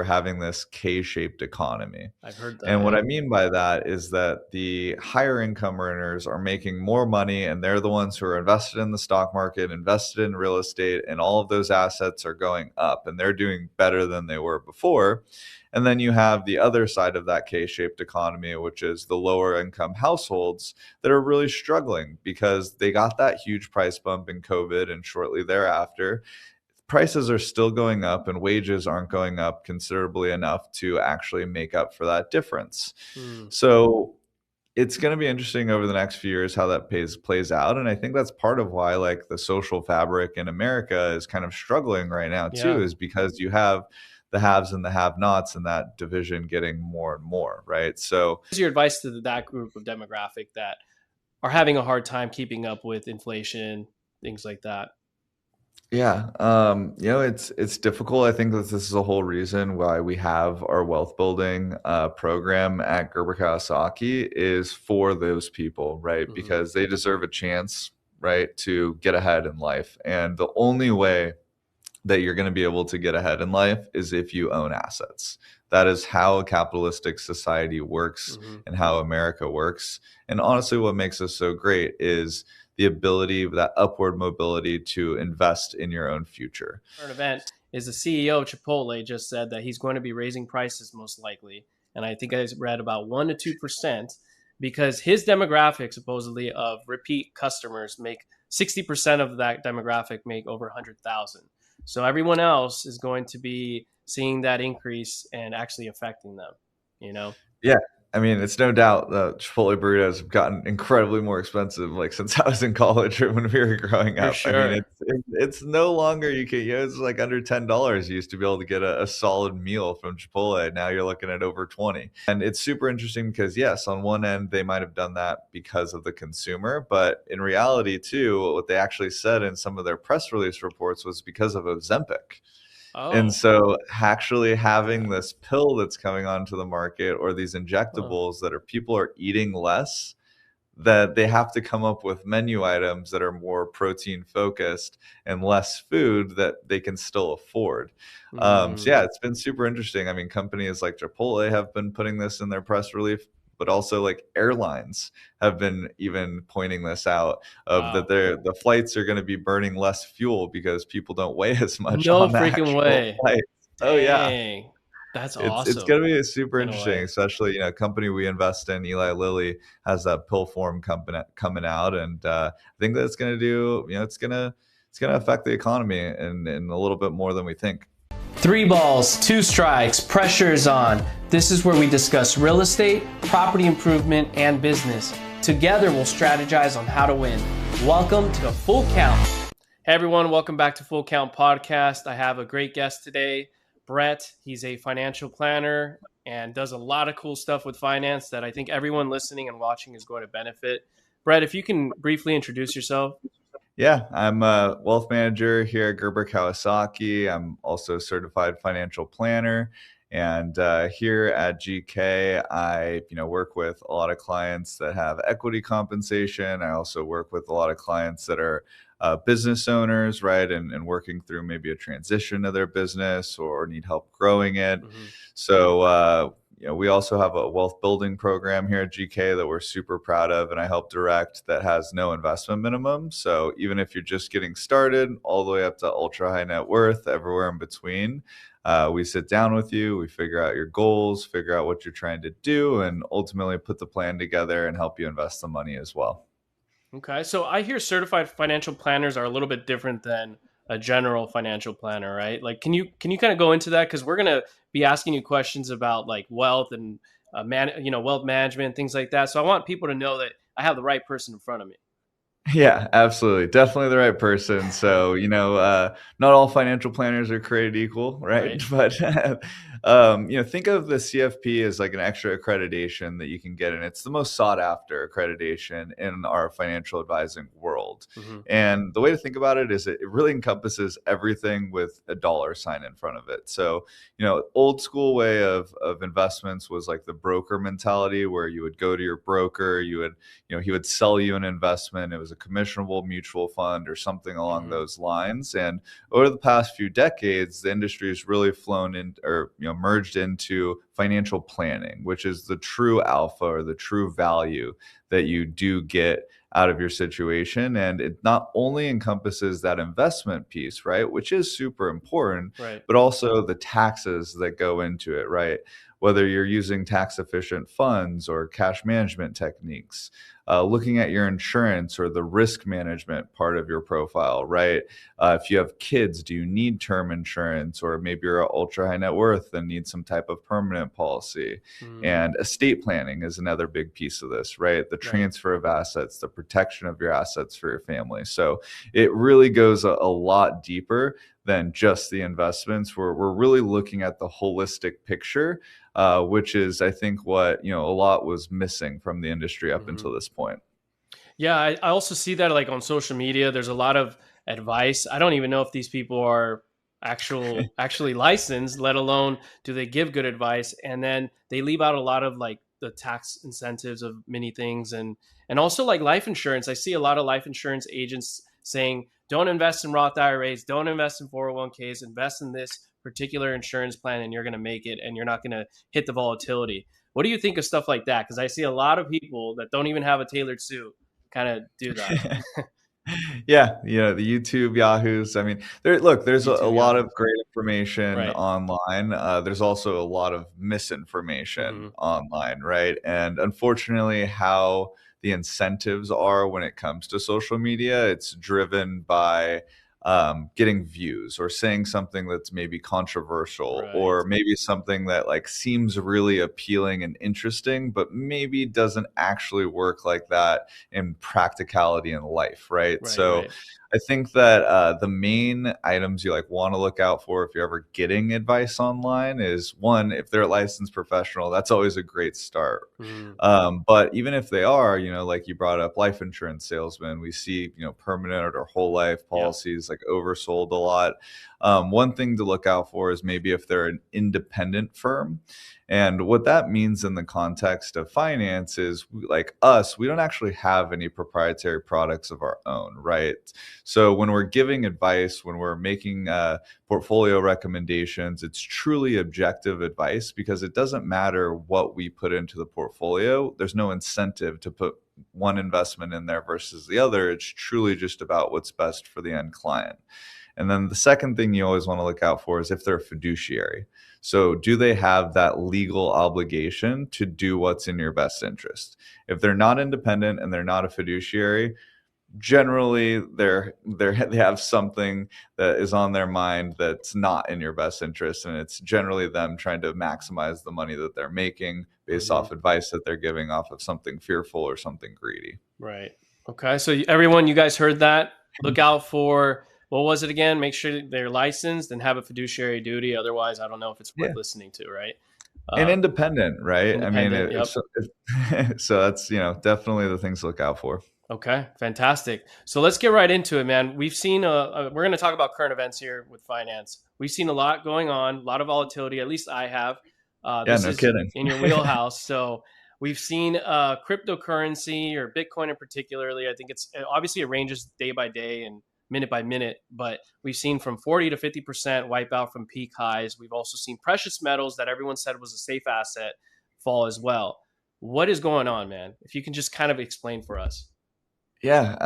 we're having this K-shaped economy. I've heard that. And what Yeah. I mean by that is that the higher income earners are making more money, and they're the ones who are invested in the stock market, invested in real estate, and all of those assets are going up and they're doing better than they were before. And then you have the other side of that K-shaped economy, which is the lower income households that are really struggling because they got that huge price bump in COVID and shortly thereafter prices are still going up and wages aren't going up considerably enough to actually make up for that difference. Mm. So it's going to be interesting over the next few years how that plays out. And I think that's part of why like the social fabric in America is kind of struggling right now too, Yeah. is because you have the haves and the have-nots and that division getting more and more, right? So What's your advice to that group of demographic that are having a hard time keeping up with inflation, things like that? yeah, it's difficult. I think that this is a whole reason why we have our wealth building program at Gerber Kawasaki is for those people, right? Hmm. Because they deserve a chance, right, to get ahead in life. And the only way that you're going to be able to get ahead in life is if you own assets. That is how a capitalistic society works Hmm. and how America works. And honestly, what makes us so great is the ability, that upward mobility to invest in your own future. Current event is the CEO of Chipotle just said that he's going to be raising prices most likely, and I think I read about 1 to 2% because his demographic supposedly of repeat customers make 60% of that demographic make over 100,000. So everyone else is going to be seeing that increase and actually affecting them. You know, Yeah. I mean, it's no doubt that Chipotle burritos have gotten incredibly more expensive, like since I was in college or when we were growing for up. I mean, sure. it's no longer you can, it's like under $10. You used to be able to get a solid meal from Chipotle. Now you're looking at over 20. And it's super interesting because yes, on one end they might have done that because of the consumer, but in reality too, what they actually said in some of their press release reports was because of Ozempic. And Oh, so actually having this pill that's coming onto the market or these huh. injectables that are people are eating less, that they have to come up with menu items that are more protein focused and less food that they can still afford. So Mm. yeah, it's been super interesting. I mean, companies like Chipotle have been putting this in their press release, but also like airlines have been even pointing this out of that Wow. the flights are going to be burning less fuel because people don't weigh as much No on the freaking actual way. flight. Oh yeah. Dang. That's It's awesome gonna be super in a interesting, way. especially, a company we invest in, Eli Lilly, has that pill form company coming out, and, I think that's gonna do it's gonna affect the economy in a little bit more than we think. Three balls, two strikes, pressure is on. This is where we discuss real estate, property improvement, and business. Together, we'll strategize on how to win. Welcome to Full Count. Hey everyone, welcome back to Full Count Podcast. I have a great guest today, Brett. He's a financial planner and does a lot of cool stuff with finance that I think everyone listening and watching is going to benefit. Brett, if you can briefly introduce yourself. Yeah, I'm a wealth manager here at Gerber Kawasaki. I'm also a certified financial planner. And here at GK, I work with a lot of clients that have equity compensation. I also work with a lot of clients that are business owners, right, and working through maybe a transition of their business or need help growing it. Mhm. So we also have a wealth building program here at GK that we're super proud of, and I help direct that has no investment minimum. So even if you're just getting started, all the way up to ultra high net worth, everywhere in between, we sit down with you, we figure out your goals, figure out what you're trying to do, and ultimately put the plan together and help you invest the money as well. Okay, so I hear certified financial planners are a little bit different than a general financial planner, right? Like, can you kind of go into that because we're gonna be asking you questions about like wealth and wealth management, things like that. So I want people to know that I have the right person in front of me, Yeah, absolutely. Definitely the right person. So, not all financial planners are created equal, right? right? But, think of the CFP as like an extra accreditation that you can get. And it's the most sought after accreditation in our financial advising world. Hmm. And the way to think about it is it really encompasses everything with a dollar sign in front of it. So, old school way of investments was like the broker mentality where you would go to your broker, he would sell you an investment. It was was a commissionable mutual fund or something along Hmm. those lines. And over the past few decades, the industry has really flown in, or merged into financial planning, which is the true alpha or the true value that you do get out of your situation. And it not only encompasses that investment piece, right, which is super important, Right. but also the taxes that go into it, right? Whether you're using tax efficient funds or cash management techniques, looking at your insurance or the risk management part of your profile, right? If you have kids, do you need term insurance, or maybe you're ultra high net worth and need some type of permanent policy? Mm, And estate planning is another big piece of this, right? The right. transfer of assets, the protection of your assets for your family. So it really goes a lot deeper than just the investments. We're really looking at the holistic picture, which is, I think, what a lot was missing from the industry up Hmm. until this point. Yeah, I also see that like on social media. There's a lot of advice. I don't even know if these people are actually licensed, let alone do they give good advice. And then they leave out a lot of like the tax incentives of many things, and also like life insurance. I see a lot of life insurance agents saying, "Don't invest in Roth IRAs, don't invest in 401ks, invest in this particular insurance plan, and you're going to make it, and you're not going to hit the volatility." What do you think of stuff like that? Because I see a lot of people that don't even have a tailored suit kind of do that. Yeah, the YouTube Yahoos. I mean, there's a YouTube lot of Yahoos. great information Right. online. There's also a lot of misinformation Hmm. online, right? And unfortunately, how the incentives are when it comes to social media, it's driven by getting views or saying something that's maybe controversial, Right. or maybe something that like seems really appealing and interesting, but maybe doesn't actually work like that in practicality in life, right? Right. So Right. I think that the main items you like want to look out for if you're ever getting advice online is, one, if they're a licensed professional, that's always a great start. Mm, But even if they are, like you brought up, life insurance salesmen, we see, permanent or whole life yeah. policies like oversold a lot. One thing to look out for is maybe if they're an independent firm. And what that means in the context of finance is, like us, we don't actually have any proprietary products of our own, right? So when we're giving advice, when we're making portfolio recommendations, it's truly objective advice, because it doesn't matter what we put into the portfolio. There's no incentive to put one investment in there versus the other. It's truly just about what's best for the end client. And then the second thing you always want to look out for is if they're a fiduciary. So, do they have that legal obligation to do what's in your best interest? If they're not independent and they're not a fiduciary, generally they have something that is on their mind that's not in your best interest, and it's generally them trying to maximize the money that they're making based Hmm. off advice that they're giving off of something fearful or something greedy. Right. Okay. So everyone, you guys heard that. Look out for, what was it again? Make sure they're licensed and have a fiduciary duty. Otherwise, I don't know if it's worth Yeah, listening to. Right. and Um, independent, right? I mean, Independent. Yep. so that's definitely the things to look out for. Okay, fantastic. So let's get right into it, man. We've seen, we're going to talk about current events here with finance. We've seen a lot going on, a lot of volatility. At least I have. Yeah, This no is kidding. in your wheelhouse. So we've seen cryptocurrency, or Bitcoin in particularly. I think obviously it ranges day by day and minute by minute, but we've seen from 40 to 50% wipe out from peak highs. We've also seen precious metals that everyone said was a safe asset fall as well. What is going on, man? If you can just kind of explain for us. Yeah,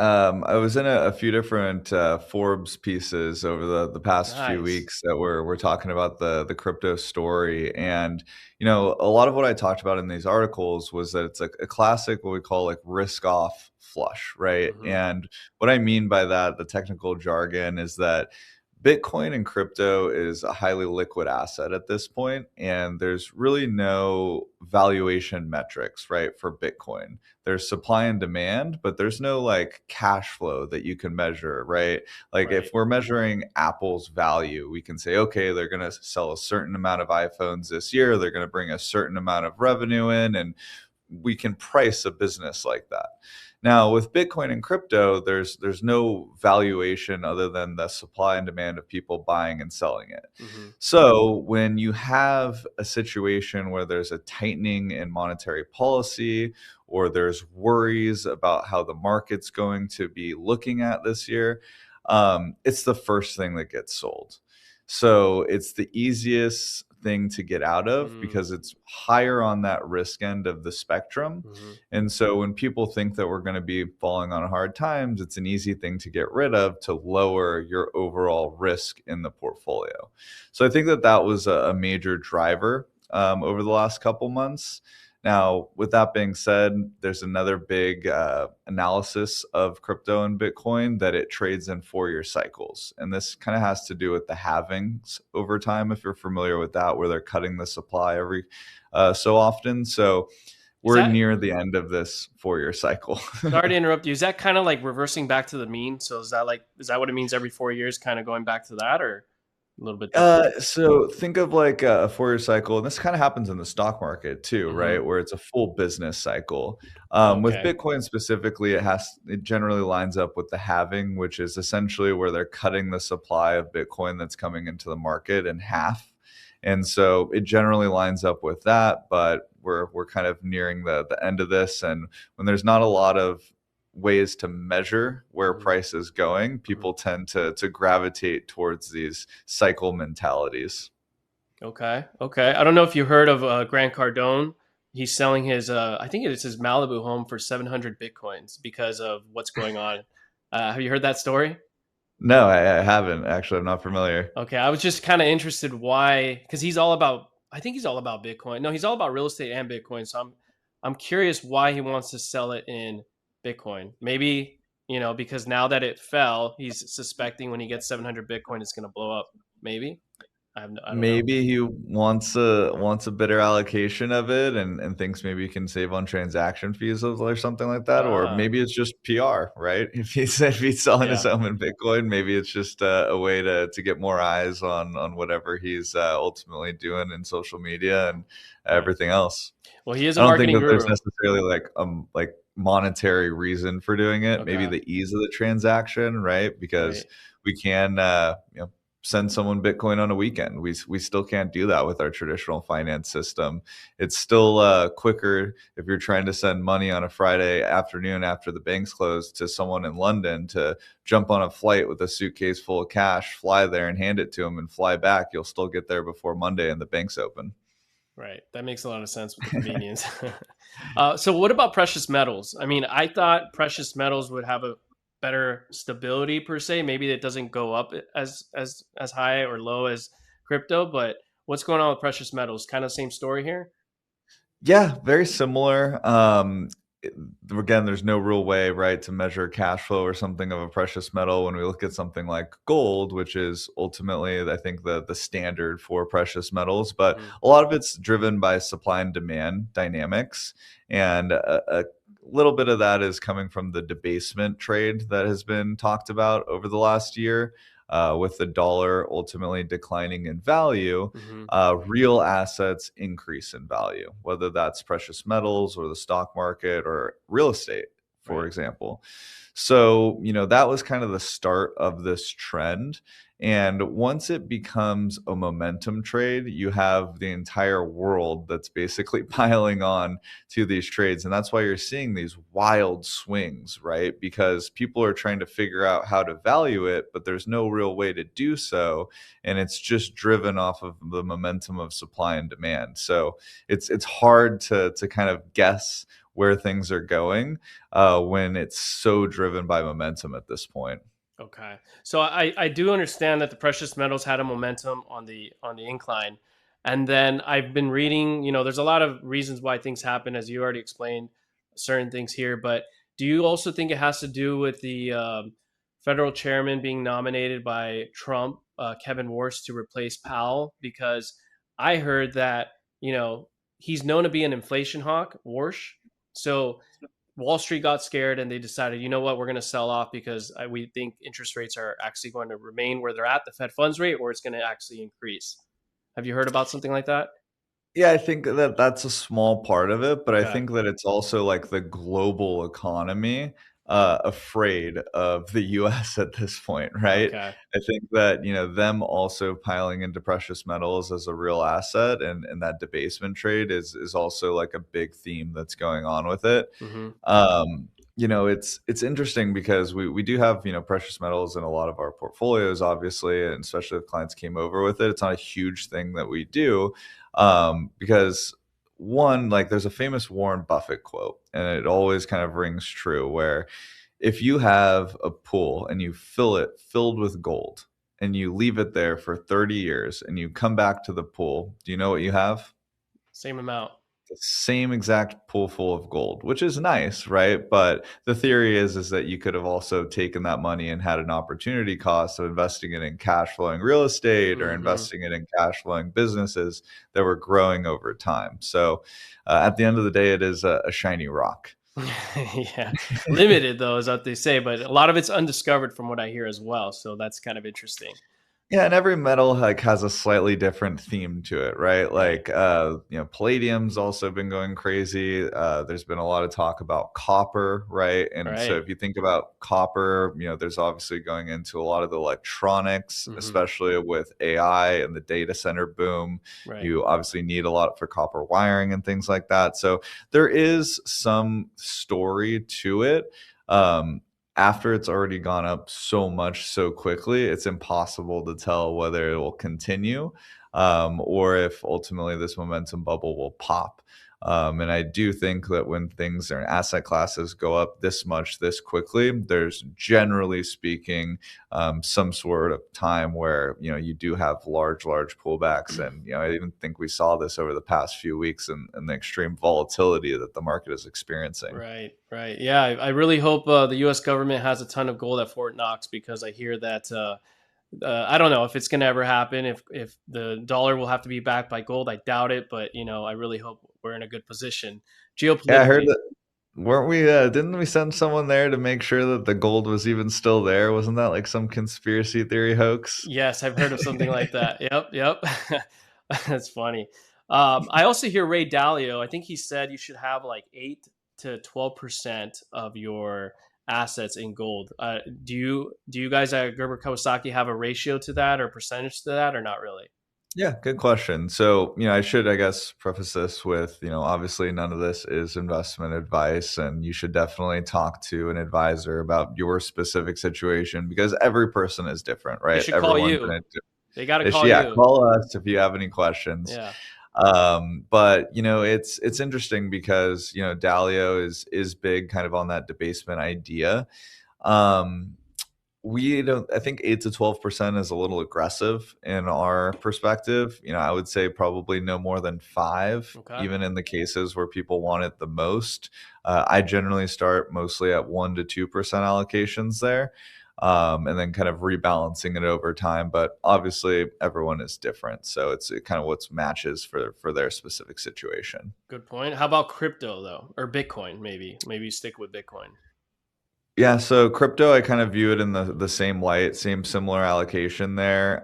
I was in a few different Forbes pieces over the past few Nice. weeks that were talking about the crypto story. And a lot of what I talked about in these articles was that it's a classic, what we call like risk off flush, right? Hmm. And what I mean by that, the technical jargon, is that Bitcoin and crypto is a highly liquid asset at this point, and there's really no valuation metrics, right, for Bitcoin. There's supply and demand, but there's no like cash flow that you can measure, right? Like if Right. we're measuring Apple's value, we can say, okay, they're going to sell a certain amount of iPhones this year, they're going to bring a certain amount of revenue in, and we can price a business like that. Now, with Bitcoin and crypto, there's no valuation other than the supply and demand of people buying and selling it. Hmm. So, when you have a situation where there's a tightening in monetary policy, or there's worries about how the market's going to be looking at this year, it's the first thing that gets sold. So, it's the easiest thing to get out of Mm-hmm. because it's higher on that risk end of the spectrum. And so when people think that we're going to be falling on hard times, it's an easy thing to get rid of to lower your overall risk in the portfolio. So I think that that was a major driver over the last couple months. Now, with that being said, there's another big analysis of crypto and Bitcoin that it trades in 4-year cycles. And this kind of has to do with the halvings over time, if you're familiar with that, where they're cutting the supply every so often. So Is we're that, near the end of this 4-year cycle. sorry to interrupt you, is that kind of like reversing back to the mean? So is that what it means every 4 years, kind of going back to that, or a little bit different? So think of like a 4-year cycle, and this kind of happens in the stock market too, Hmm. right? Where it's a full business cycle. With Okay. Bitcoin specifically, it generally lines up with the halving, which is essentially where they're cutting the supply of Bitcoin that's coming into the market in half. And so it generally lines up with that, but we're kind of nearing the end of this. And when there's not a lot of ways to measure where Hmm. price is going, Hmm. people tend to gravitate towards these cycle mentalities. Okay. Okay. I don't know if you heard of Grant Cardone. He's selling his, I think it's his Malibu home for 700 Bitcoins because of what's going on. Have you heard that story? No, I haven't actually. I'm not familiar. Okay. I was just kind of interested why, because he's all about, I think he's all about Bitcoin. No, he's all about real estate and Bitcoin. So I'm curious why he wants to sell it in Bitcoin. Maybe, because now that it fell, he's suspecting when he gets 700 Bitcoin, it's going to blow up. Maybe. I don't know. Maybe he wants a better allocation of it, and thinks maybe he can save on transaction fees or something like that, or Ah, maybe it's just PR, right? If he's selling his yeah. home in Bitcoin, maybe it's just a way to get more eyes on whatever he's ultimately doing in social media and Right. everything else. Well, he is a I don't think marketing that there's guru. necessarily like monetary reason for doing it. Maybe Okay. the ease of the transaction, right? Because Right. we can send someone Bitcoin on a weekend. We still can't do that with our traditional finance system. It's still quicker if you're trying to send money on a Friday afternoon after the bank's closed to someone in London to jump on a flight with a suitcase full of cash, fly there and hand it to them and fly back. You'll still get there before Monday and the bank's open. Right. That makes a lot of sense with the convenience. So, what about precious metals? I mean, I thought precious metals would have a better stability per se. Maybe it doesn't go up as high or low as crypto. But what's going on with precious metals? Kind of same story here. Yeah, very similar. Again, there's no real way, right, to measure cash flow or something of a precious metal when we look at something like gold, which is ultimately, I think, the standard for precious metals. But Hmm. a lot of it's driven by supply and demand dynamics, and a little bit of that is coming from the debasement trade that has been talked about over the last year. With the dollar ultimately declining in value, Hmm. real assets increase in value, whether that's precious metals or the stock market or real estate, for Right. example. So, that was kind of the start of this trend. And once it becomes a momentum trade, you have the entire world that's basically piling on to these trades. And that's why you're seeing these wild swings, right? Because people are trying to figure out how to value it, but there's no real way to do so, and it's just driven off of the momentum of supply and demand. So it's hard to kind of guess where things are going when it's so driven by momentum at this point. Okay. So I do understand that the precious metals had a momentum on the incline. And then I've been reading, there's a lot of reasons why things happen, as you already explained certain things here. But do you also think it has to do with the federal chairman being nominated by Trump, Kevin Warsh, to replace Powell? Because I heard that, he's known to be an inflation hawk, Warsh. So Wall Street got scared and they decided, you know what, we're going to sell off because we think interest rates are actually going to remain where they're at, the Fed funds rate, or it's going to actually increase. Have you heard about something like that? Yeah, I think that that's a small part of it, but I Okay. think that it's also like the global economy afraid of the US at this point, right? Okay. I think that, them also piling into precious metals as a real asset and that debasement trade is also like a big theme that's going on with it. Hmm. Um, it's interesting because we do have, precious metals in a lot of our portfolios, obviously, and especially if clients came over with it. It's not a huge thing that we do, because one, like there's a famous Warren Buffett quote, and it always kind of rings true, where if you have a pool and you fill it filled with gold and you leave it there for 30 years and you come back to the pool, do you know what you have? Same amount. The same exact pool full of gold, which is nice, right? But the theory is that you could have also taken that money and had an opportunity cost of investing it in cash flowing real estate or Hmm. investing it in cash flowing businesses that were growing over time. So at the end of the day, it is a shiny rock. Yeah. Limited though, is what they say, but a lot of it's undiscovered from what I hear as well. So that's kind of interesting. Yeah, and every metal like has a slightly different theme to it, right? Right. Like palladium's also been going crazy. There's been a lot of talk about copper, right? And so Right. if you think about copper, there's obviously going into a lot of the electronics, Hmm. especially with AI and the data center boom. Right. You obviously need a lot for copper wiring and things like that. So there is some story to it. Um, After it's already gone up so much so quickly, it's impossible to tell whether it will continue, or if ultimately this momentum bubble will pop. And I do think that when things or asset classes go up this much this quickly, there's generally speaking some sort of time where you do have large pullbacks, and I even think we saw this over the past few weeks and the extreme volatility that the market is experiencing. Right, right. Yeah, I really hope the U.S. government has a ton of gold at Fort Knox because I hear that I don't know if it's going to ever happen. If the dollar will have to be backed by gold, I doubt it. But I really hope we're in a good position Yeah, I heard geopolitically. that. Weren't we? Didn't we send someone there to make sure that the gold was even still there? Wasn't that like some conspiracy theory hoax? Yes, I've heard of something like that. Yep, yep. That's funny. I also hear Ray Dalio. I think he said you should have like 8 to 12% of your assets in gold. Do you guys at Gerber Kawasaki have a ratio to that or percentage to that or not really? Yeah, good question. So, I should, I guess, preface this with, obviously none of this is investment advice, and you should definitely talk to an advisor about your specific situation because every person is different, They right? should call Everyone's in you. a They got to issue. call Yeah, you. call us if you have any questions. Yeah. But it's interesting because Dalio is big kind of on that debasement idea. Um, we don't I think 8 to 12% is a little aggressive in our perspective. I would say probably no more than 5, Okay. even in the cases where people want it the most. I generally start mostly at 1 to 2% allocations there, and then kind of rebalancing it over time. But obviously, everyone is different, so it's kind of what's matches for their specific situation. Good point. How about crypto though, or Bitcoin? Maybe you stick with Bitcoin. Yeah, so crypto, I kind of view it in the same light, same similar allocation there.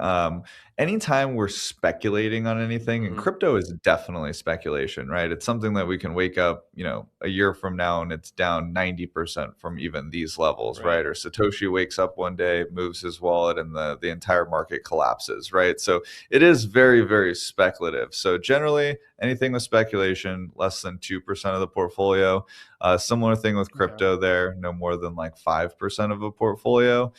Anytime we're speculating on anything, and Hmm. crypto is definitely speculation, right? It's something that we can wake up, a year from now and it's down 90% from even these levels, Right. right? Or Satoshi wakes up one day, moves his wallet, and the entire market collapses, right? So it is very, very speculative. So generally, anything with speculation, less than 2% of the portfolio. Similar thing with Okay. crypto there, no more than like 5% of a portfolio.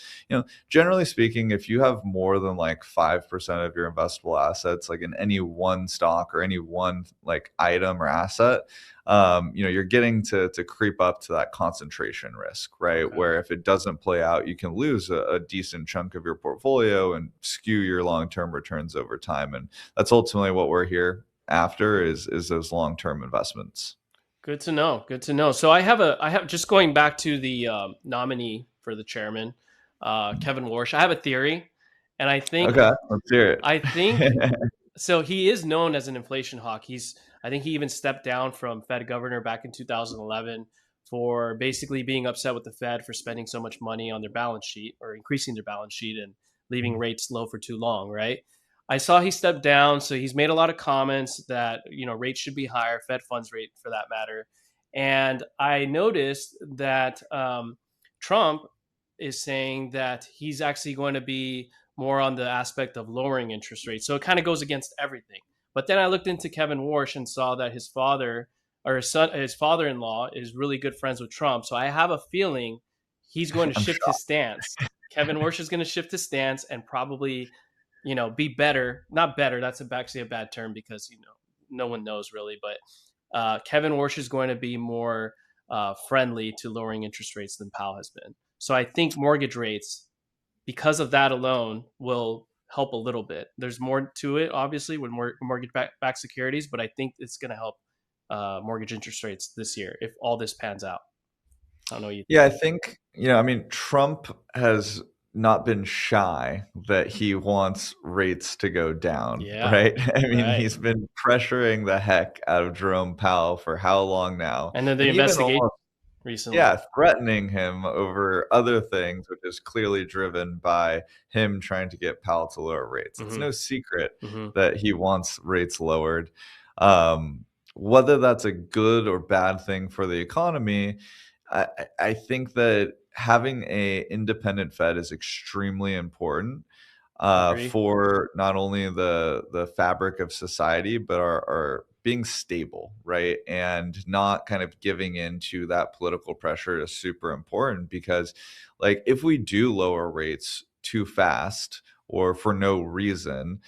Generally speaking, if you have more than like 5% of your investable assets, like in any one stock or any one like item or asset, you're getting to creep up to that concentration risk, right? Okay. Where if it doesn't play out, you can lose a decent chunk of your portfolio and skew your long-term returns over time. And that's ultimately what we're here after is those long-term investments. Good to know. Good to know. So I have just going back to the nominee for the chairman, Kevin Warsh. I have a theory, and Okay, let's hear I think it. so. He is known as an inflation hawk. I think he even stepped down from Fed governor back in 2011 for basically being upset with the Fed for spending so much money on their balance sheet or increasing their balance sheet and leaving rates low for too long. Right. I saw he stepped down, so he's made a lot of comments that rates should be higher, Fed funds rate for that matter. And I noticed that Trump is saying that he's actually going to be more on the aspect of lowering interest rates. So it kind of goes against everything. But then I looked into Kevin Warsh and saw that his father or his son, his father-in-law is really good friends with Trump. So I have a feeling he's going to I'm shift his shocked. stance. Kevin Warsh is going to shift his stance and probably be better. Not better. That's actually a bad term because no one knows really. But Kevin Warsh is going to be more friendly to lowering interest rates than Powell has been. So I think mortgage rates, because of that alone, will help a little bit. There's more to it, obviously, with more mortgage-backed securities, but I think it's going to help mortgage interest rates this year if all this pans out. I don't know what you Yeah, think. I think, I mean, Trump has not been shy that he wants rates to go down, Yeah, right? I mean, right. he's been pressuring the heck out of Jerome Powell for how long now? And then the And even investigation almost, recently. yeah, threatening him over other things, which is clearly driven by him trying to get Powell to lower rates. It's Hmm. no secret Hmm. that he wants rates lowered. Whether that's a good or bad thing for the economy, I think that having a independent Fed is extremely important Agree. for not only the fabric of society, but our being stable, right? And not kind of giving into that political pressure is super important because, like, if we do lower rates too fast or for no reason,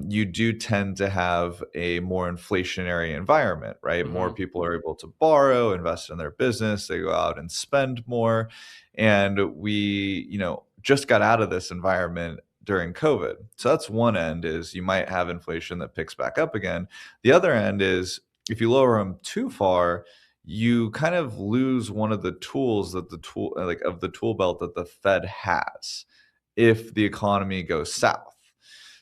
you do tend to have a more inflationary environment, right? More Hmm. people are able to borrow, invest in their business, they go out and spend more. And we, just got out of this environment during COVID. So that's one end is you might have inflation that picks back up again. The other end is if you lower them too far, you kind of lose one of the tools that the tool like of the tool belt that the Fed has if the economy goes south.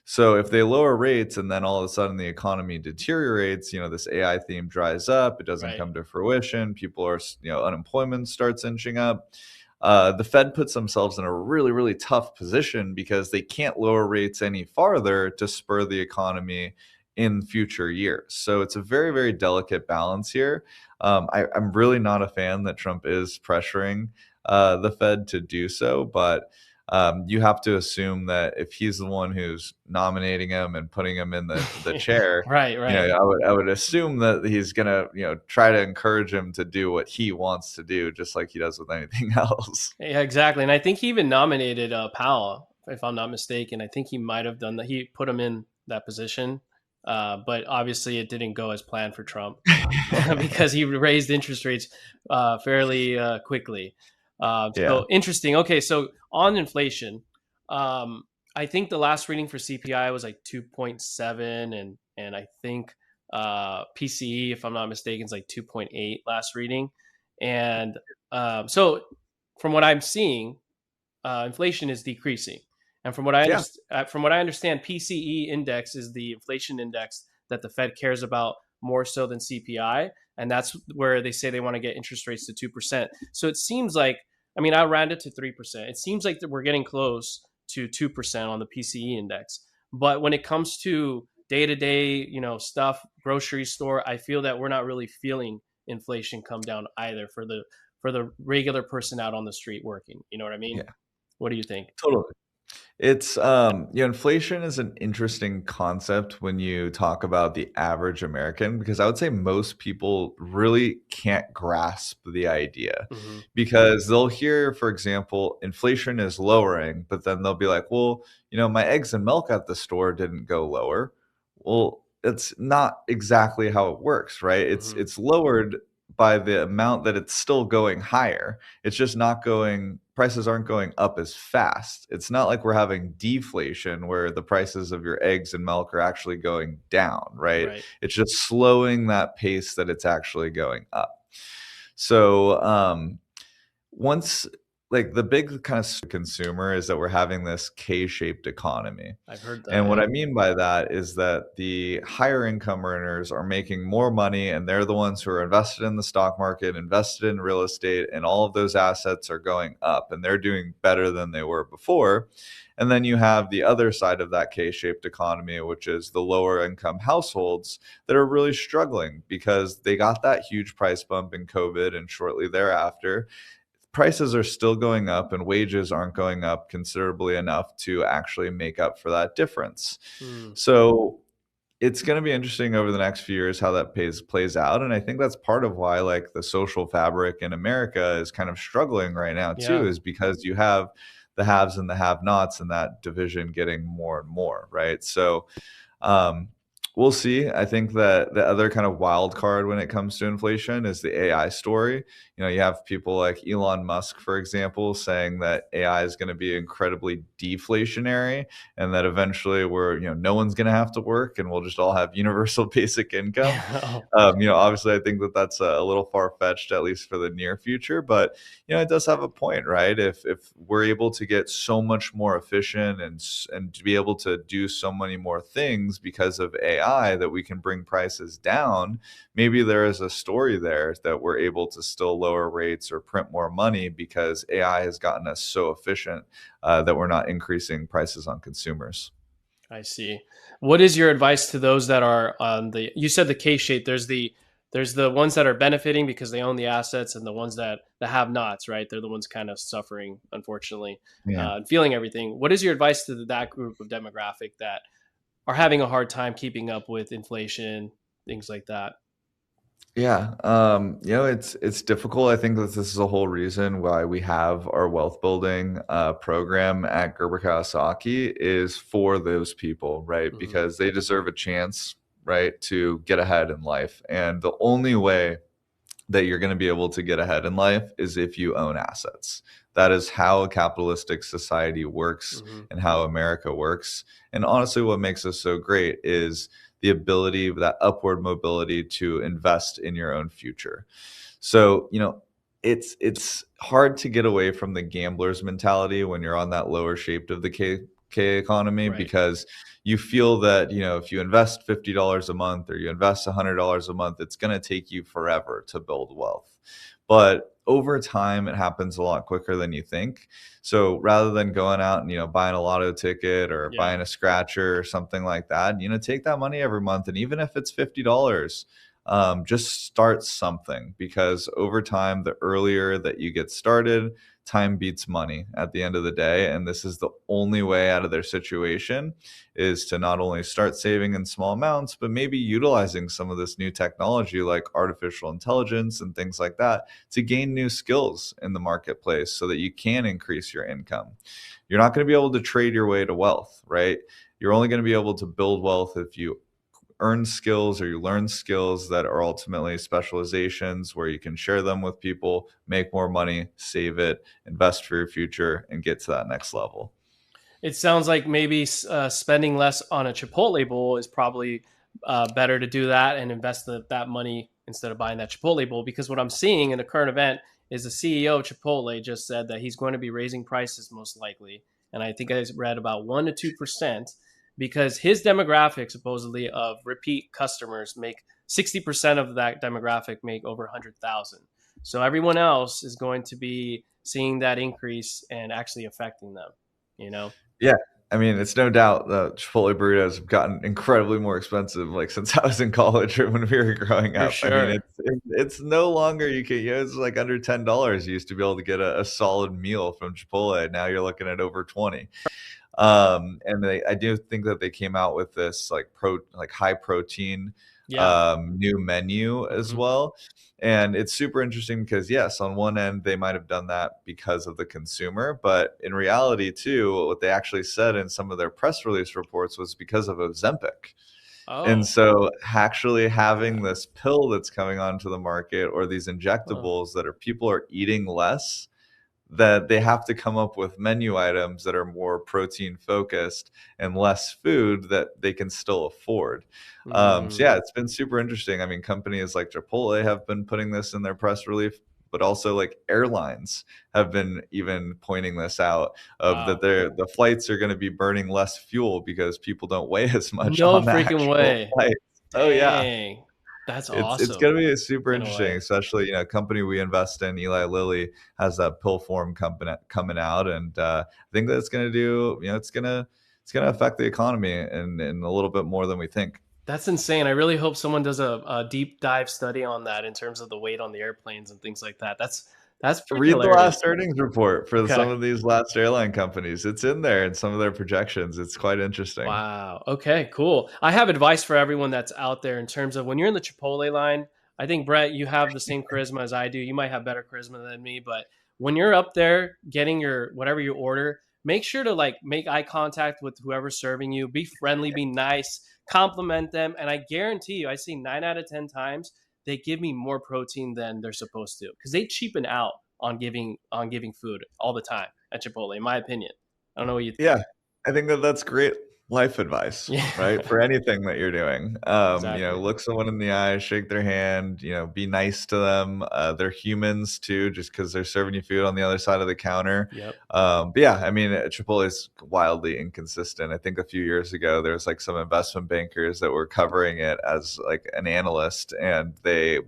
So if they lower rates and then all of a sudden the economy deteriorates, this AI theme dries up, it doesn't Right. come to fruition, people are, unemployment starts inching up. The Fed puts themselves in a really, really tough position because they can't lower rates any farther to spur the economy in future years. So it's a very, very delicate balance here. I'm really not a fan that Trump is pressuring the Fed to do so, but you have to assume that if he's the one who's nominating him and putting him in the chair, Right, right. I would assume that he's gonna, try to encourage him to do what he wants to do, just like he does with anything else. Yeah, exactly. And I think he even nominated Powell, if I'm not mistaken. I think he might have done that. He put him in that position, but obviously it didn't go as planned for Trump because he raised interest rates fairly quickly. Yeah. So interesting. Okay, so on inflation, I think the last reading for CPI was like 2.7, and I think PCE, if I'm not mistaken, is like 2.8 last reading. And so from what I'm seeing, inflation is decreasing. And Yeah. from what I understand, PCE index is the inflation index that the Fed cares about more so than CPI, and that's where they say they want to get interest rates to 2%. So it seems like, I mean, I round it to 3%. It seems like that we're getting close to 2% on the PCE index. But when it comes to day to day, stuff, grocery store, I feel that we're not really feeling inflation come down either for the regular person out on the street working. You know what I mean? Yeah. What do you think? Totally. It's inflation is an interesting concept when you talk about the average American because I would say most people really can't grasp the idea Hmm. because they'll hear, for example, inflation is lowering, but then they'll be like, well, my eggs and milk at the store didn't go lower. Well, it's not exactly how it works, right? It's Hmm. it's lowered by the amount that it's still going higher. It's just not going prices aren't going up as fast. It's not like we're having deflation where the prices of your eggs and milk are actually going down, right? Right. It's just slowing that pace that it's actually going up. So, once like the big kind of consumer is that we're having this K-shaped economy. I've heard that. And what Yeah. I mean by that is that the higher income earners are making more money and they're the ones who are invested in the stock market, invested in real estate, and all of those assets are going up and they're doing better than they were before. And then you have the other side of that K-shaped economy, which is the lower income households that are really struggling because they got that huge price bump in COVID and shortly thereafter prices are still going up and wages aren't going up considerably enough to actually make up for that difference. Hmm. So it's going to be interesting over the next few years how that plays out, and I think that's part of why like the social fabric in America is kind of struggling right now too, Yeah. is because you have the haves and the have-nots and that division getting more and more, right? So um, we'll see. I think that the other kind of wild card when it comes to inflation is the AI story. You know, you have people like Elon Musk, for example, saying that AI is going to be incredibly deflationary and that eventually no one's going to have to work and we'll just all have universal basic income. Oh, Obviously, I think that that's a little far fetched, at least for the near future. But it does have a point, right? If we're able to get so much more efficient and to be able to do so many more things because of AI that we can bring prices down, maybe there is a story there that we're able to still lower rates or print more money because AI has gotten us so efficient that we're not increasing prices on consumers. I see. What is your advice to those that are on the? You said the K shape. There's the ones that are benefiting because they own the assets, and the ones that have nots. Right? They're the ones kind of suffering, unfortunately, Yeah. and feeling everything. What is your advice to that group of demographic that are having a hard time keeping up with inflation, things like that? Yeah, it's difficult. I think that this is a whole reason why we have our wealth building program at Gerber Kawasaki is for those people, right? Hmm. Because they deserve a chance, right, to get ahead in life. And the only way that you're going to be able to get ahead in life is if you own assets. That is how a capitalistic society works Hmm. and how America works. And honestly, what makes us so great is the ability, that upward mobility to invest in your own future. So, it's hard to get away from the gambler's mentality when you're on that lower shaped of the K economy Right. because you feel that, if you invest $50 a month or you invest $100 a month, it's going to take you forever to build wealth. But over time, it happens a lot quicker than you think. So rather than going out and, buying a lotto ticket or Yeah. buying a scratcher or something like that, take that money every month. And even if it's $50, just start something because over time, the earlier that you get started, time beats money at the end of the day. And this is the only way out of their situation is to not only start saving in small amounts, but maybe utilizing some of this new technology like artificial intelligence and things like that to gain new skills in the marketplace so that you can increase your income. You're not going to be able to trade your way to wealth, right? You're only going to be able to build wealth if you earn skills or you learn skills that are ultimately specializations where you can share them with people, make more money, save it, invest for your future, and get to that next level. It sounds like maybe spending less on a Chipotle bowl is probably better to do that and invest that money instead of buying that Chipotle bowl. Because what I'm seeing in a current event is the CEO of Chipotle just said that he's going to be raising prices most likely, and I think I read about 1 to 2% because his demographic supposedly of repeat customers make 60% of that demographic make over 100,000. So everyone else is going to be seeing that increase and actually affecting them. You know. Yeah. I mean, it's no doubt that Chipotle burritos have gotten incredibly more expensive, like since I was in college or when we were growing For up. I mean, sure. it's no longer it's like under $10. You used to be able to get a solid meal from Chipotle. Now you're looking at over 20. And I do think that they came out with this like high protein Yeah. new menu as Hmm. well. And it's super interesting because yes, on one end they might have done that because of the consumer, but in reality too, what they actually said in some of their press release reports was because of Ozempic. And Oh. so actually having this pill that's coming onto the market or these Huh. injectables that are people are eating less, that they have to come up with menu items that are more protein focused and less food that they can still afford. So Mm. yeah, it's been super interesting. I mean, companies like Chipotle have been putting this in their press but also like airlines have been even pointing this out of that Wow. the flights are going to be burning less fuel because people don't weigh as much No on the freaking actual way. flight. Oh yeah. Dang. That's It's awesome going to be super in a interesting, way. especially a company we invest in, Eli Lilly, has that pill form company coming out, and I think that it's going to do it's going to affect the economy in a little bit more than we think. That's insane. I really hope someone does a deep dive study on that in terms of the weight on the airplanes and things like that. That's pretty Read the hilarious. last earnings report for some Okay. of these last airline companies. It's in there in some of their projections. It's quite interesting. Wow. Okay, cool. I have advice for everyone that's out there in terms of when you're in the Chipotle line. I think, Brett, you have the same charisma as I do. You might have better charisma than me, but when you're up there getting your whatever you order, make sure to like make eye contact with whoever's serving you. Be friendly, be nice, compliment them, and I guarantee you, I see 9 out of 10 times they give me more protein than they're supposed to because they cheapen out on giving food all the time at Chipotle, in my opinion. I don't know what you think. Yeah, I think that that's great life advice, right? Yeah, For anything that you're doing. exactly. Look someone in the eye, shake their hand, be nice to them. They're humans too, just because they're serving you food on the other side of the counter. Yep. But yeah, I mean, Chipotle is wildly inconsistent. I think a few years ago, there was like some investment bankers that were covering it as like an analyst, and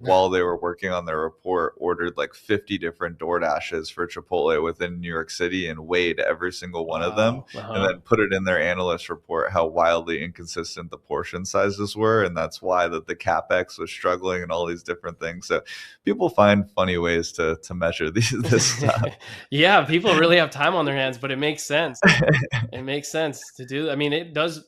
while they were working on their report, ordered like 50 different DoorDashes for Chipotle within New York City and weighed every single one of them Wow. and Uh-huh. then put it in their analyst report how wildly inconsistent the portion sizes were, and that's why that the capex was struggling and all these different things. So people find funny ways to measure this stuff. Yeah, people really have time on their hands, but it makes sense. It makes sense to do. I mean, it does.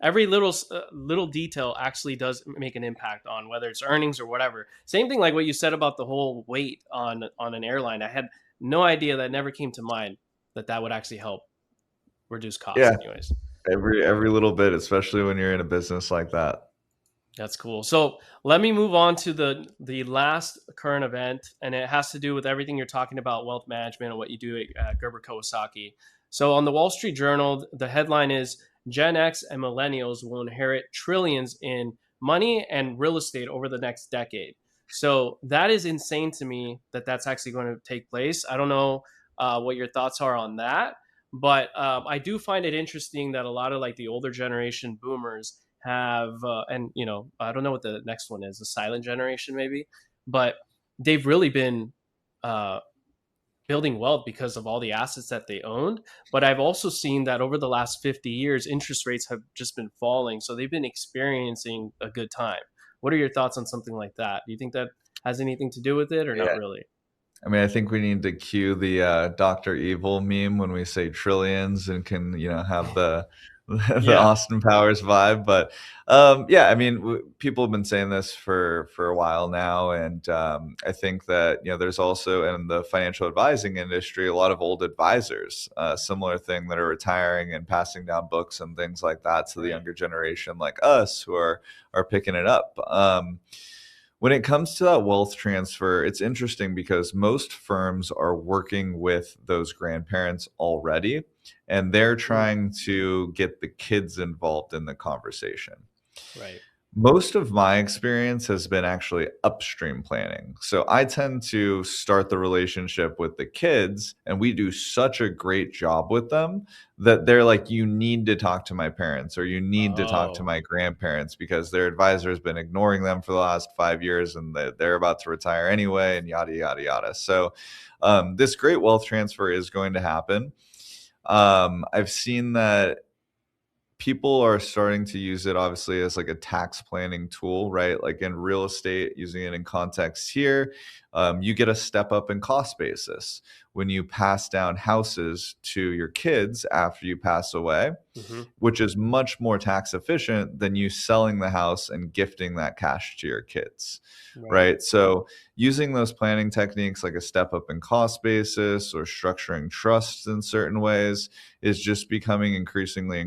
Every little detail actually does make an impact on whether it's earnings or whatever. Same thing like what you said about the whole weight on an airline. I had no idea, that never came to mind that that would actually help reduce costs. Yeah, Anyways. every little bit, especially when you're in a business like that. That's cool. So let me move on to the last current event, and it has to do with everything you're talking about, wealth management and what you do at Gerber Kawasaki. So on the Wall Street Journal, the headline is Gen X and Millennials will inherit trillions in money and real estate over the next decade. So that is insane to me that that's actually going to take place. I don't know what your thoughts are on that, but I do find it interesting that a lot of like the older generation boomers have and I don't know what the next one is, the silent generation maybe, but they've really been uh, building wealth because of all the assets that they owned. But I've also seen that over the last 50 years interest rates have just been falling, so they've been experiencing a good time. What are your thoughts on something like that? Do you think that has anything to do with it or not Yeah. really? I mean, I think we need to cue the Dr. Evil meme when we say trillions and can, have the the Yeah. Austin Powers vibe. But yeah, I mean, people have been saying this for a while now, and I think that there's also in the financial advising industry a lot of old advisors, similar thing that are retiring and passing down books and things like that to the Right. younger generation like us who are picking it up. When it comes to that wealth transfer, it's interesting because most firms are working with those grandparents already, and they're Mm, trying to get the kids involved in the conversation. right. Most of my experience has been actually upstream planning. So I tend to start the relationship with the kids, and we do such a great job with them that they're like, you need to talk to my parents or you need to talk to Oh, my grandparents because their advisor has been ignoring them for the last 5 years and they're about to retire anyway, and yada, yada, yada. So this great wealth transfer is going to happen. I've seen that people are starting to use it obviously as like a tax planning tool, right? Like in real estate, using it in context here, you get a step up in cost basis when you pass down houses to your kids after you pass away, hmm, which is much more tax efficient than you selling the house and gifting that cash to your kids, right. right? So, using those planning techniques like a step up in cost basis or structuring trusts in certain ways is just becoming increasingly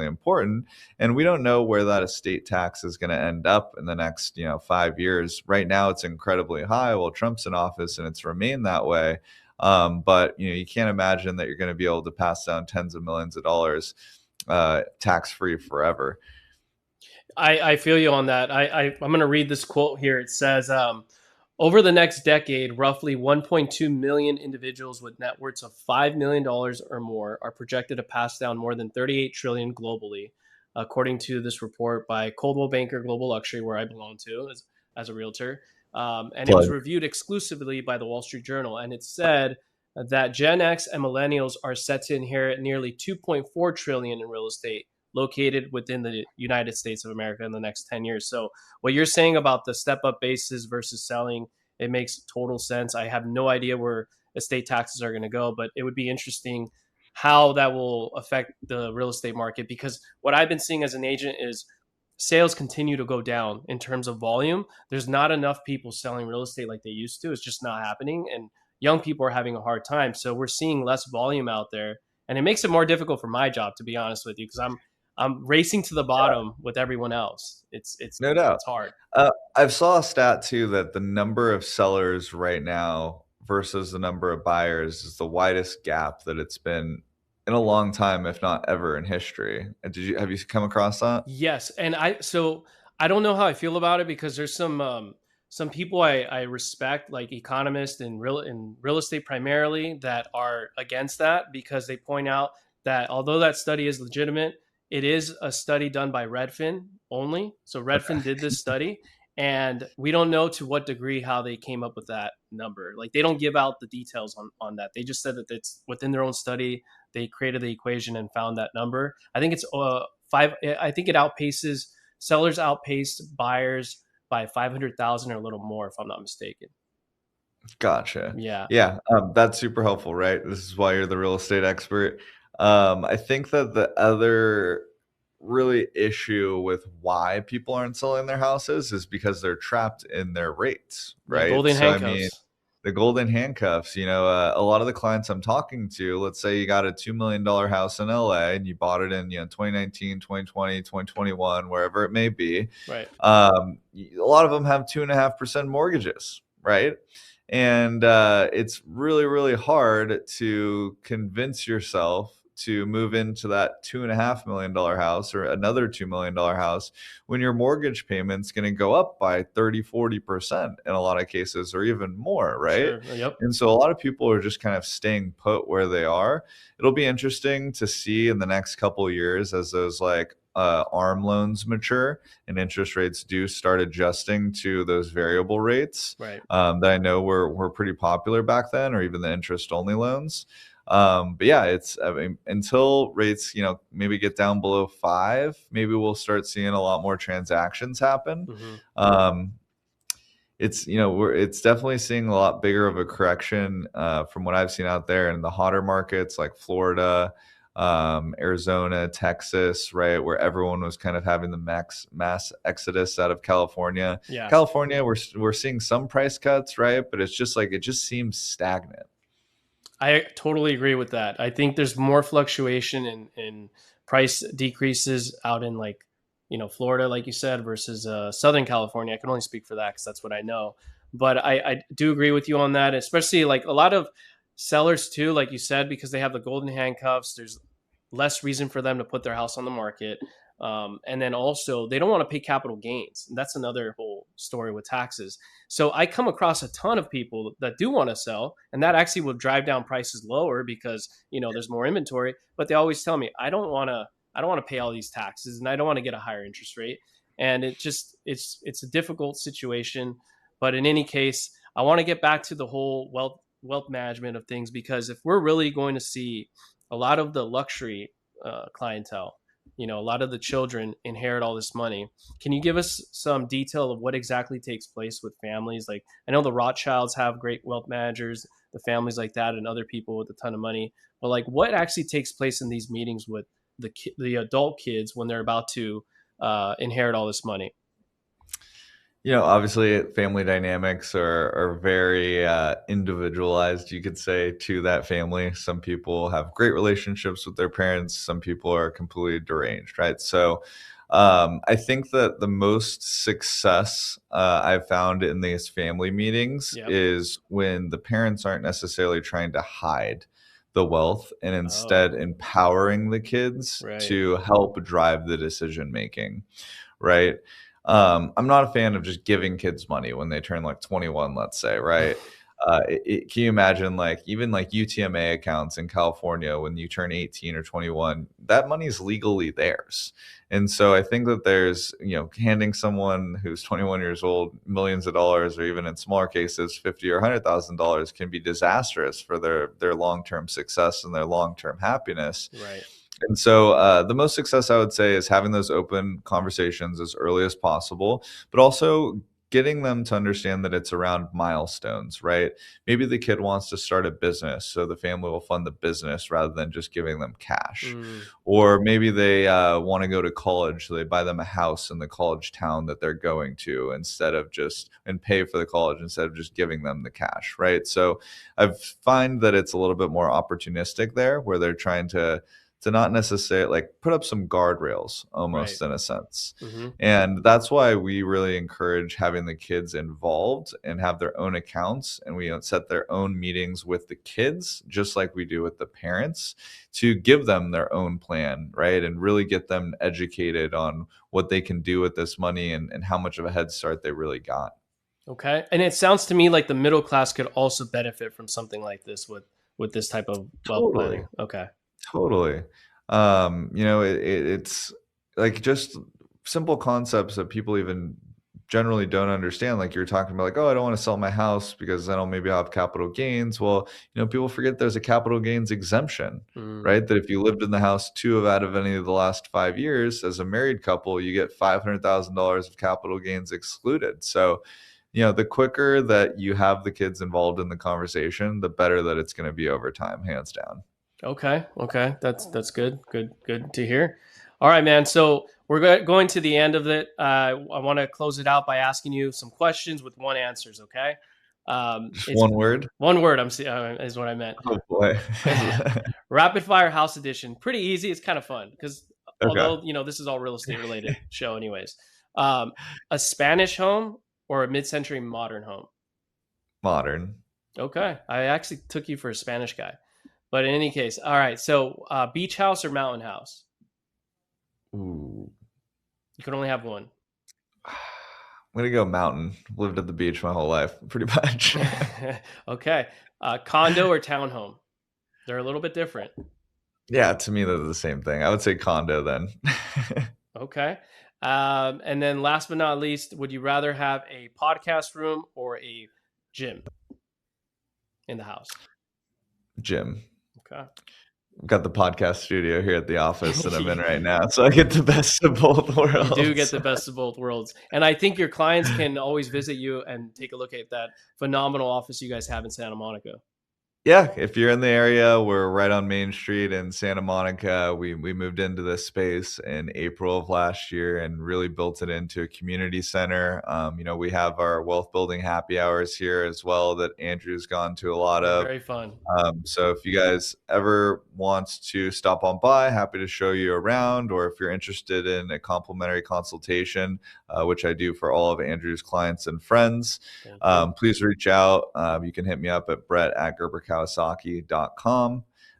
important. And we don't know where that estate tax is going to end up in the next 5 years. Right now it's incredibly high while Trump's in office, and it's remained that way. But you can't imagine that you're going to be able to pass down tens of millions of dollars tax free forever. I feel you on that. I'm going to read this quote here. It says, Over the next decade, roughly 1.2 million individuals with net worths of $5 million or more are projected to pass down more than 38 trillion globally, according to this report by Coldwell Banker Global Luxury, where I belong to as a realtor. And it was Plug. reviewed exclusively by the Wall Street Journal. And it said that Gen X and Millennials are set to inherit nearly 2.4 trillion in real estate located within the United States of America in the next 10 years. So what you're saying about the step up basis versus selling, it makes total sense. I have no idea where estate taxes are going to go, but it would be interesting how that will affect the real estate market, because what I've been seeing as an agent is sales continue to go down in terms of volume. There's not enough people selling real estate like they used to. It's just not happening. And young people are having a hard time. So we're seeing less volume out there. And it makes it more difficult for my job, to be honest with you, because I'm racing to the bottom with everyone else. No doubt. It's hard. I've saw a stat too that the number of sellers right now versus the number of buyers is the widest gap that it's been in a long time, if not ever in history. And have you come across that? Yes, and I don't know how I feel about it, because there's some people I respect, like economists in real estate primarily, that are against that, because they point out that although that study is legitimate, it is a study done by Redfin only. So Redfin Okay. did this study, and we don't know to what degree how they came up with that number. Like, they don't give out the details on that. They just said that it's within their own study. They created the equation and found that number. I think it's five. I think it outpaces sellers outpaced buyers by 500,000 or a little more, if I'm not mistaken. Gotcha. Yeah. Yeah, that's super helpful, right? This is why you're the real estate expert. I think that the other really issue with why people aren't selling their houses is because they're trapped in their rates, Yeah. right? Golden So, I mean, handcuffs. the golden handcuffs, a lot of the clients I'm talking to, let's say you got a $2 million house in LA and you bought it in, 2019, 2020, 2021, wherever it may be. Right. A lot of them have 2.5% mortgages, right? And it's really, really hard to convince yourself to move into that $2.5 million house or another $2 million house when your mortgage payment's going to go up by 30-40% in a lot of cases, or even more, right? Sure. Yep. And so a lot of people are just kind of staying put where they are. It'll be interesting to see in the next couple of years as those like arm loans mature and interest rates do start adjusting to those variable rates Right. that I know were pretty popular back then, or even the interest only loans. But yeah, I mean, until rates, maybe get down below 5, maybe we'll start seeing a lot more transactions happen. Hmm. Um, it's definitely seeing a lot bigger of a correction from what I've seen out there in the hotter markets like Florida, Arizona, Texas, right, where everyone was kind of having the mass exodus out of California. Yeah. California, we're seeing some price cuts, right, but it's just like it just seems stagnant. I totally agree with that. I think there's more fluctuation in price decreases out in, like, Florida, like you said, versus Southern California. I can only speak for that because that's what I know. But I do agree with you on that, especially like a lot of sellers too, like you said, because they have the golden handcuffs. There's less reason for them to put their house on the market. And then also, they don't want to pay capital gains. And that's another whole story with taxes. So I come across a ton of people that do want to sell, and that actually will drive down prices lower because there's more inventory. But they always tell me, I don't want to pay all these taxes, and I don't want to get a higher interest rate. And it's a difficult situation. But in any case, I want to get back to the whole wealth management of things, because if we're really going to see a lot of the luxury clientele, a lot of the children inherit all this money. Can you give us some detail of what exactly takes place with families? Like, I know the Rothschilds have great wealth managers, the families like that, and other people with a ton of money. But like, what actually takes place in these meetings with the adult kids when they're about to inherit all this money? Obviously, family dynamics are very individualized, you could say, to that family. Some people have great relationships with their parents. Some people are completely deranged, right? So I think that the most success I've found in these family meetings Yep. is when the parents aren't necessarily trying to hide the wealth and Oh, instead empowering the kids right. to help drive the decision making, right? I'm not a fan of just giving kids money when they turn like 21, let's say, right? Can you imagine like even like UTMA accounts in California when you turn 18 or 21, that money is legally theirs. And so I think that there's, handing someone who's 21 years old millions of dollars, or even in smaller cases, 50 or $100,000 can be disastrous for their long-term success and their long-term happiness. Right. And so the most success I would say is having those open conversations as early as possible, but also getting them to understand that it's around milestones, right? Maybe the kid wants to start a business, so the family will fund the business rather than just giving them cash. Mm, Or maybe they want to go to college, so they buy them a house in the college town that they're going to instead of just and pay for the college instead of just giving them the cash, right? So I find that it's a little bit more opportunistic there, where they're trying to not necessarily like put up some guardrails right. almost in a sense. Hmm. And that's why we really encourage having the kids involved and have their own accounts. And we set their own meetings with the kids, just like we do with the parents, to give them their own plan, right? And really get them educated on what they can do with this money and how much of a head start they really got. Okay. And it sounds to me like the middle class could also benefit from something like this with this type of wealth Totally. planning. Okay. Totally. It's like just simple concepts that people even generally don't understand. Like you're talking about, like, oh, I don't want to sell my house because I don't maybe I'll have capital gains. Well, people forget there's a capital gains exemption, Mm, right? That if you lived in the house two out of any of the last 5 years as a married couple, you get $500,000 of capital gains excluded. So, the quicker that you have the kids involved in the conversation, the better that it's going to be over time, hands down. okay. Okay. That's good. Good to hear. All right, man. So we're going to the end of it. I want to close it out by asking you some questions with one answers. Okay. Just It's one word. one word. Is what I meant. Oh boy. Rapid fire house edition. Pretty easy. It's kind of fun because Okay. although this is all real estate related show, anyways. Um, a Spanish home or a mid-century modern home? Modern. Okay, I actually took you for a Spanish guy, but in any case, all right. So, beach house or mountain house? Ooh. You can only have one. I'm gonna go mountain. Lived at the beach my whole life, pretty much. Okay, condo or townhome? They're a little bit different. Yeah, to me they're the same thing. I would say condo then. Okay, and then last but not least, would you rather have a podcast room or a gym in the house? Gym. Okay. I've got the podcast studio here at the office that I'm in right now, so I get the best of both You do get worlds. the best of both worlds. And I think your clients can always visit you and take a look at that phenomenal office you guys have in Santa Monica. Yeah, if you're in the area, we're right on Main Street in Santa Monica. We moved into this space in April of last year and really built it into a community center. We have our wealth building happy hours here as well that Andrew's gone to a lot They're of. very fun. So if you guys ever want to stop on by, happy to show you around, or if you're interested in a complimentary consultation, which I do for all of Andrew's clients and friends, Thank you. please reach out. You can hit me up at brett@gerberkawasaki.com,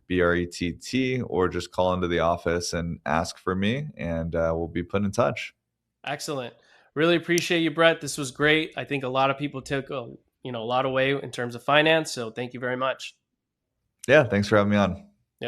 BRETT, or just call into the office and ask for me, and we'll be put in touch. Excellent. Really appreciate you, Brett. This was great. I think a lot of people took a lot away in terms of finance. So thank you very much. Yeah, thanks for having me on.